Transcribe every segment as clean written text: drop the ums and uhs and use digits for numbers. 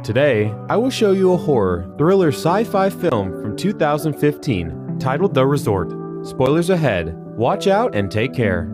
Today, I will show you a horror, thriller sci-fi film from 2015 titled The Resort. Spoilers ahead. Watch out and take care.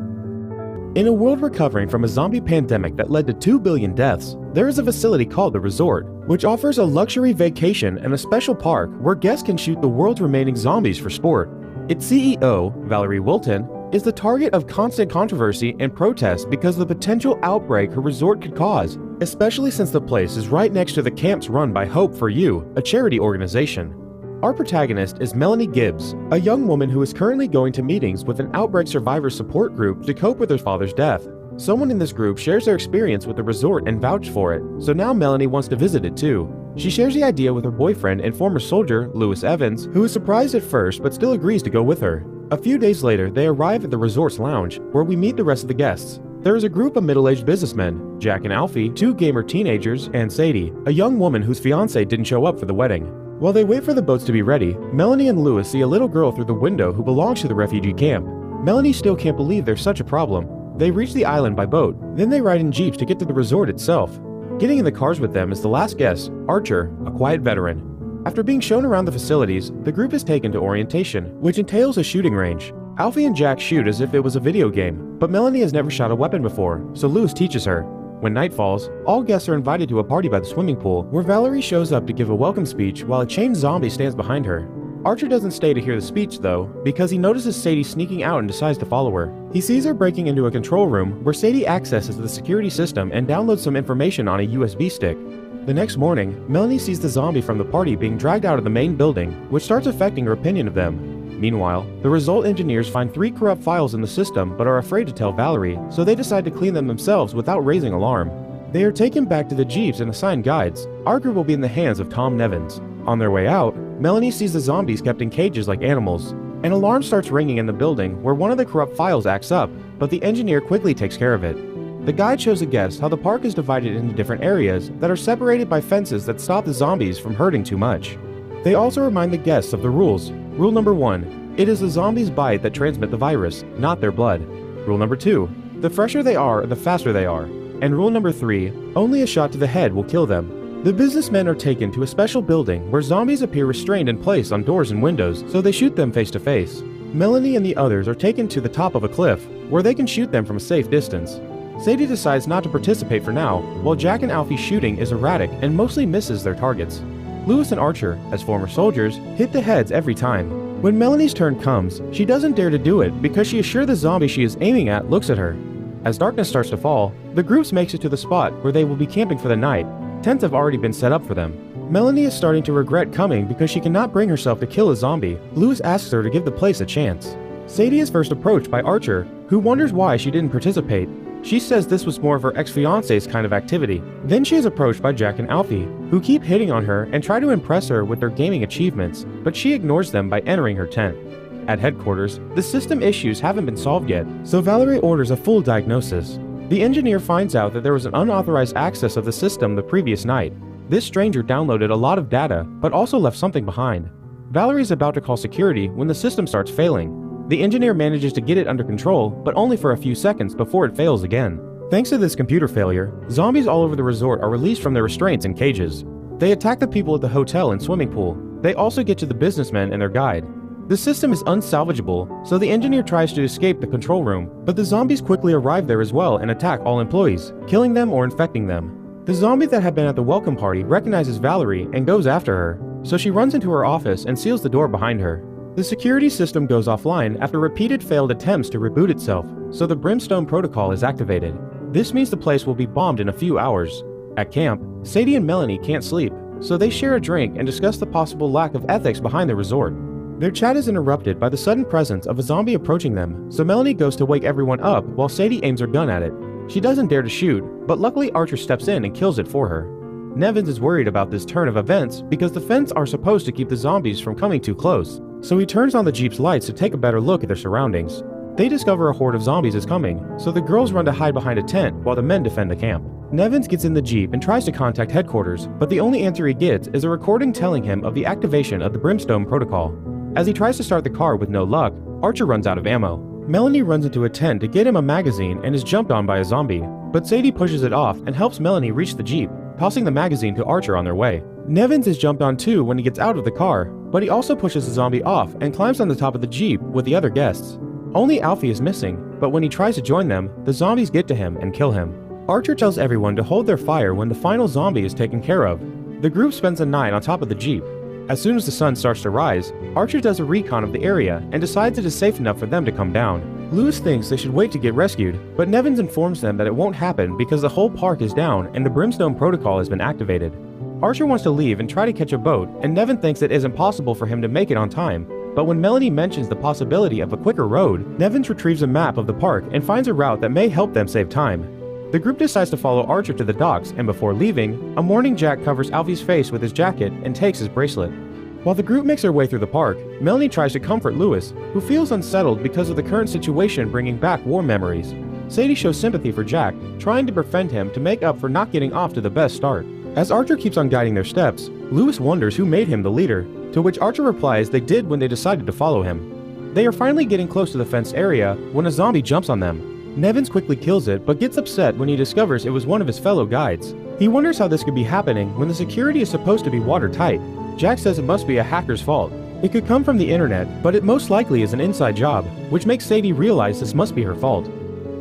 In a world recovering from a zombie pandemic that led to 2 billion deaths, there is a facility called The Resort, which offers a luxury vacation and a special park where guests can shoot the world's remaining zombies for sport. Its CEO, Valerie Wilton, is the target of constant controversy and protest because of the potential outbreak her resort could cause, especially since the place is right next to the camps run by Hope for You, a charity organization. Our protagonist is Melanie Gibbs, a young woman who is currently going to meetings with an outbreak survivor support group to cope with her father's death. Someone in this group shares their experience with the resort and vouched for it, so now Melanie wants to visit it too. She shares the idea with her boyfriend and former soldier, Lewis Evans, who is surprised at first but still agrees to go with her. A few days later, they arrive at the resort's lounge, where we meet the rest of the guests. There is a group of middle-aged businessmen, Jack and Alfie, 2 gamer teenagers, and Sadie, a young woman whose fiancé didn't show up for the wedding. While they wait for the boats to be ready, Melanie and Lewis see a little girl through the window who belongs to the refugee camp. Melanie still can't believe there's such a problem. They reach the island by boat, then they ride in jeeps to get to the resort itself. Getting in the cars with them is the last guest, Archer, a quiet veteran. After being shown around the facilities, the group is taken to orientation, which entails a shooting range. Alfie and Jack shoot as if it was a video game, but Melanie has never shot a weapon before, so Lewis teaches her. When night falls, all guests are invited to a party by the swimming pool, where Valerie shows up to give a welcome speech while a chained zombie stands behind her. Archer doesn't stay to hear the speech though, because he notices Sadie sneaking out and decides to follow her. He sees her breaking into a control room where Sadie accesses the security system and downloads some information on a USB stick. The next morning, Melanie sees the zombie from the party being dragged out of the main building, which starts affecting her opinion of them. Meanwhile, the Result engineers find 3 corrupt files in the system but are afraid to tell Valerie, so they decide to clean them themselves without raising alarm. They are taken back to the jeeps and assigned guides. Our group will be in the hands of Tom Nevins. On their way out, Melanie sees the zombies kept in cages like animals. An alarm starts ringing in the building where one of the corrupt files acts up, but the engineer quickly takes care of it. The guide shows the guests how the park is divided into different areas that are separated by fences that stop the zombies from hurting too much. They also remind the guests of the rules. Rule number 1, it is the zombies' bite that transmit the virus, not their blood. Rule number 2, the fresher they are, the faster they are. And rule number 3, only a shot to the head will kill them. The businessmen are taken to a special building where zombies appear restrained in place on doors and windows, so they shoot them face to face. Melanie and the others are taken to the top of a cliff, where they can shoot them from a safe distance. Sadie decides not to participate for now, while Jack and Alfie's shooting is erratic and mostly misses their targets. Lewis and Archer, as former soldiers, hit the heads every time. When Melanie's turn comes, she doesn't dare to do it because she is sure the zombie she is aiming at looks at her. As darkness starts to fall, the group makes it to the spot where they will be camping for the night. Tents have already been set up for them. Melanie is starting to regret coming because she cannot bring herself to kill a zombie. Lewis asks her to give the place a chance. Sadie is first approached by Archer, who wonders why she didn't participate. She says this was more of her ex-fiance's kind of activity. Then she is approached by Jack and Alfie, who keep hitting on her and try to impress her with their gaming achievements, but she ignores them by entering her tent. At headquarters, the system issues haven't been solved yet, so Valerie orders a full diagnosis. The engineer finds out that there was an unauthorized access of the system the previous night. This stranger downloaded a lot of data, but also left something behind. Valerie is about to call security when the system starts failing. The engineer manages to get it under control, but only for a few seconds before it fails again. Thanks to this computer failure, zombies all over the resort are released from their restraints and cages. They attack the people at the hotel and swimming pool. They also get to the businessmen and their guide. The system is unsalvageable, so the engineer tries to escape the control room, but the zombies quickly arrive there as well and attack all employees, killing them or infecting them. The zombie that had been at the welcome party recognizes Valerie and goes after her, so she runs into her office and seals the door behind her. The security system goes offline after repeated failed attempts to reboot itself, so the Brimstone Protocol is activated. This means the place will be bombed in a few hours. At camp, Sadie and Melanie can't sleep, so they share a drink and discuss the possible lack of ethics behind the resort. Their chat is interrupted by the sudden presence of a zombie approaching them, so Melanie goes to wake everyone up while Sadie aims her gun at it. She doesn't dare to shoot, but luckily Archer steps in and kills it for her. Nevins is worried about this turn of events because the fence are supposed to keep the zombies from coming too close, so he turns on the jeep's lights to take a better look at their surroundings. They discover a horde of zombies is coming, so the girls run to hide behind a tent while the men defend the camp. Nevins gets in the jeep and tries to contact headquarters, but the only answer he gets is a recording telling him of the activation of the Brimstone Protocol. As he tries to start the car with no luck, Archer runs out of ammo. Melanie runs into a tent to get him a magazine and is jumped on by a zombie, but Sadie pushes it off and helps Melanie reach the jeep. tossing the magazine to Archer on their way. Nevins is jumped on too when he gets out of the car, but he also pushes the zombie off and climbs on the top of the Jeep with the other guests. Only Alfie is missing, but when he tries to join them, the zombies get to him and kill him. Archer tells everyone to hold their fire when the final zombie is taken care of. The group spends the night on top of the Jeep. As soon as the sun starts to rise, Archer does a recon of the area and decides it is safe enough for them to come down. Lewis thinks they should wait to get rescued, but Nevins informs them that it won't happen because the whole park is down and the Brimstone Protocol has been activated. Archer wants to leave and try to catch a boat, and Nevin thinks it isn't possible for him to make it on time. But when Melanie mentions the possibility of a quicker road, Nevins retrieves a map of the park and finds a route that may help them save time. The group decides to follow Archer to the docks, and before leaving, a Morning Jack covers Alfie's face with his jacket and takes his bracelet. While the group makes their way through the park, Melanie tries to comfort Lewis, who feels unsettled because of the current situation bringing back war memories. Sadie shows sympathy for Jack, trying to befriend him to make up for not getting off to the best start. As Archer keeps on guiding their steps, Lewis wonders who made him the leader, to which Archer replies they did when they decided to follow him. They are finally getting close to the fenced area when a zombie jumps on them. Nevins quickly kills it but gets upset when he discovers it was one of his fellow guides. He wonders how this could be happening when the security is supposed to be watertight. Jack says it must be a hacker's fault. It could come from the internet, but it most likely is an inside job, which makes Sadie realize this must be her fault.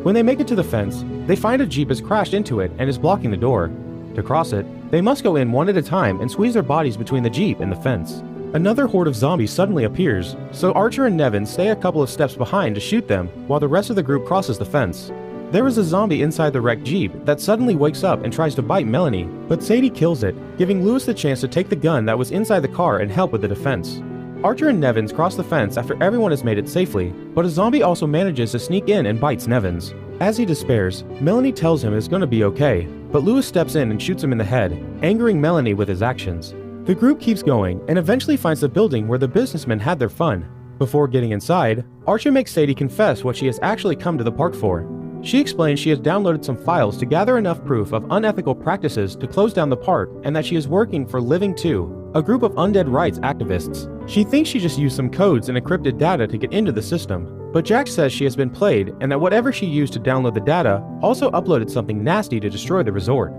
When they make it to the fence, they find a Jeep has crashed into it and is blocking the door. To cross it, they must go in one at a time and squeeze their bodies between the Jeep and the fence. Another horde of zombies suddenly appears, so Archer and Nevin stay a couple of steps behind to shoot them while the rest of the group crosses the fence. There is a zombie inside the wrecked Jeep that suddenly wakes up and tries to bite Melanie, but Sadie kills it, giving Lewis the chance to take the gun that was inside the car and help with the defense. Archer and Nevins cross the fence after everyone has made it safely, but a zombie also manages to sneak in and bites Nevins. As he despairs, Melanie tells him it's going to be okay, but Lewis steps in and shoots him in the head, angering Melanie with his actions. The group keeps going and eventually finds the building where the businessmen had their fun. Before getting inside, Archer makes Sadie confess what she has actually come to the park for. She explains she has downloaded some files to gather enough proof of unethical practices to close down the park and that she is working for Living 2, a group of undead rights activists. She thinks she just used some codes and encrypted data to get into the system, but Jack says she has been played and that whatever she used to download the data also uploaded something nasty to destroy the resort.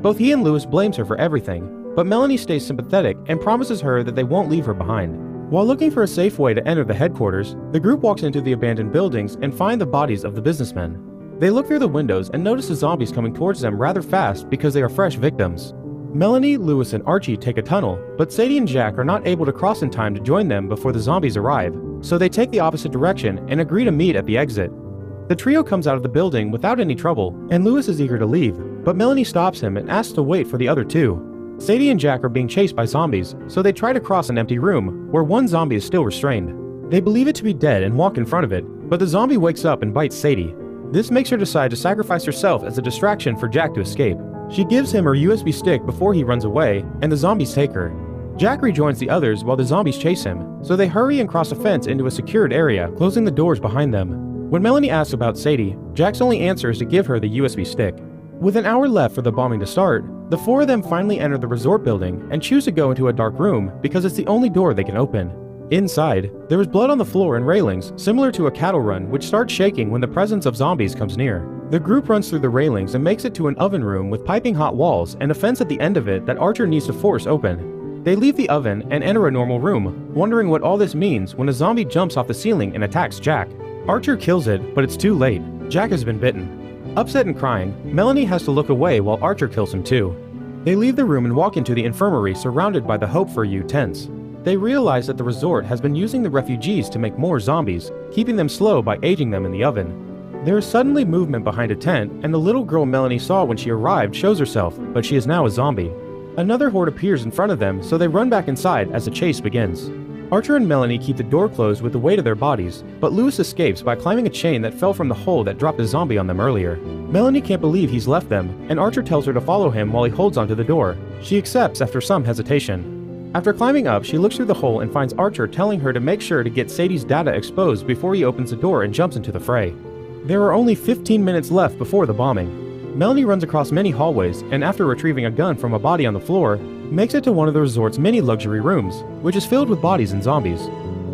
Both he and Lewis blames her for everything, but Melanie stays sympathetic and promises her that they won't leave her behind. While looking for a safe way to enter the headquarters, the group walks into the abandoned buildings and find the bodies of the businessmen. They look through the windows and notice the zombies coming towards them rather fast because they are fresh victims. Melanie, Lewis, and Archie take a tunnel, but Sadie and Jack are not able to cross in time to join them before the zombies arrive, so they take the opposite direction and agree to meet at the exit. The trio comes out of the building without any trouble, and Lewis is eager to leave, but Melanie stops him and asks to wait for the other two. Sadie and Jack are being chased by zombies, so they try to cross an empty room, where one zombie is still restrained. They believe it to be dead and walk in front of it, but the zombie wakes up and bites Sadie. This makes her decide to sacrifice herself as a distraction for Jack to escape. She gives him her USB stick before he runs away, and the zombies take her. Jack rejoins the others while the zombies chase him, so they hurry and cross a fence into a secured area, closing the doors behind them. When Melanie asks about Sadie, Jack's only answer is to give her the USB stick. With an hour left for the bombing to start, the four of them finally enter the resort building and choose to go into a dark room because it's the only door they can open. Inside, there is blood on the floor and railings, similar to a cattle run, which starts shaking when the presence of zombies comes near. The group runs through the railings and makes it to an oven room with piping hot walls and a fence at the end of it that Archer needs to force open. They leave the oven and enter a normal room, wondering what all this means when a zombie jumps off the ceiling and attacks Jack. Archer kills it, but it's too late. Jack has been bitten. Upset and crying, Melanie has to look away while Archer kills him too. They leave the room and walk into the infirmary surrounded by the Hope for You tents. They realize that the resort has been using the refugees to make more zombies, keeping them slow by aging them in the oven. There is suddenly movement behind a tent, and the little girl Melanie saw when she arrived shows herself, but she is now a zombie. Another horde appears in front of them, so they run back inside as the chase begins. Archer and Melanie keep the door closed with the weight of their bodies, but Lewis escapes by climbing a chain that fell from the hole that dropped a zombie on them earlier. Melanie can't believe he's left them, and Archer tells her to follow him while he holds onto the door. She accepts after some hesitation. After climbing up, she looks through the hole and finds Archer telling her to make sure to get Sadie's data exposed before he opens the door and jumps into the fray. There are only 15 minutes left before the bombing. Melanie runs across many hallways and after retrieving a gun from a body on the floor, makes it to one of the resort's many luxury rooms, which is filled with bodies and zombies.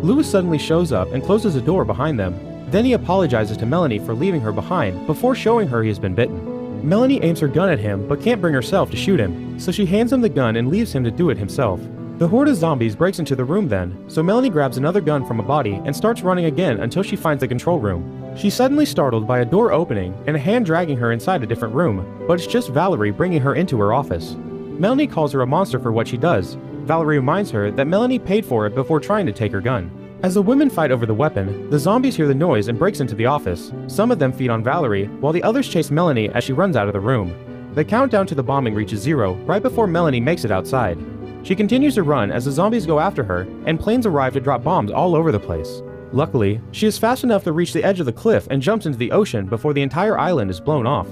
Lewis suddenly shows up and closes a door behind them. Then he apologizes to Melanie for leaving her behind before showing her he has been bitten. Melanie aims her gun at him but can't bring herself to shoot him, so she hands him the gun and leaves him to do it himself. The horde of zombies breaks into the room then, so Melanie grabs another gun from a body and starts running again until she finds the control room. She's suddenly startled by a door opening and a hand dragging her inside a different room, but it's just Valerie bringing her into her office. Melanie calls her a monster for what she does. Valerie reminds her that Melanie paid for it before trying to take her gun. As the women fight over the weapon, the zombies hear the noise and breaks into the office. Some of them feed on Valerie, while the others chase Melanie as she runs out of the room. The countdown to the bombing reaches 0 right before Melanie makes it outside. She continues to run as the zombies go after her, and planes arrive to drop bombs all over the place. Luckily, she is fast enough to reach the edge of the cliff and jumps into the ocean before the entire island is blown off.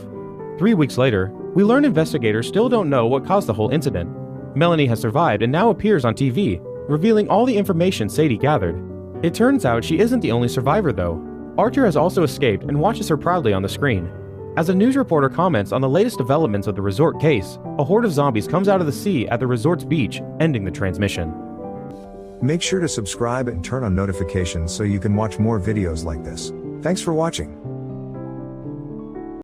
3 weeks later, we learn investigators still don't know what caused the whole incident. Melanie has survived and now appears on TV, revealing all the information Sadie gathered. It turns out she isn't the only survivor though. Archer has also escaped and watches her proudly on the screen. As a news reporter comments on the latest developments of the Rezort case, a horde of zombies comes out of the sea at the resort's beach, ending the transmission. Make sure to subscribe and turn on notifications so you can watch more videos like this. Thanks for watching.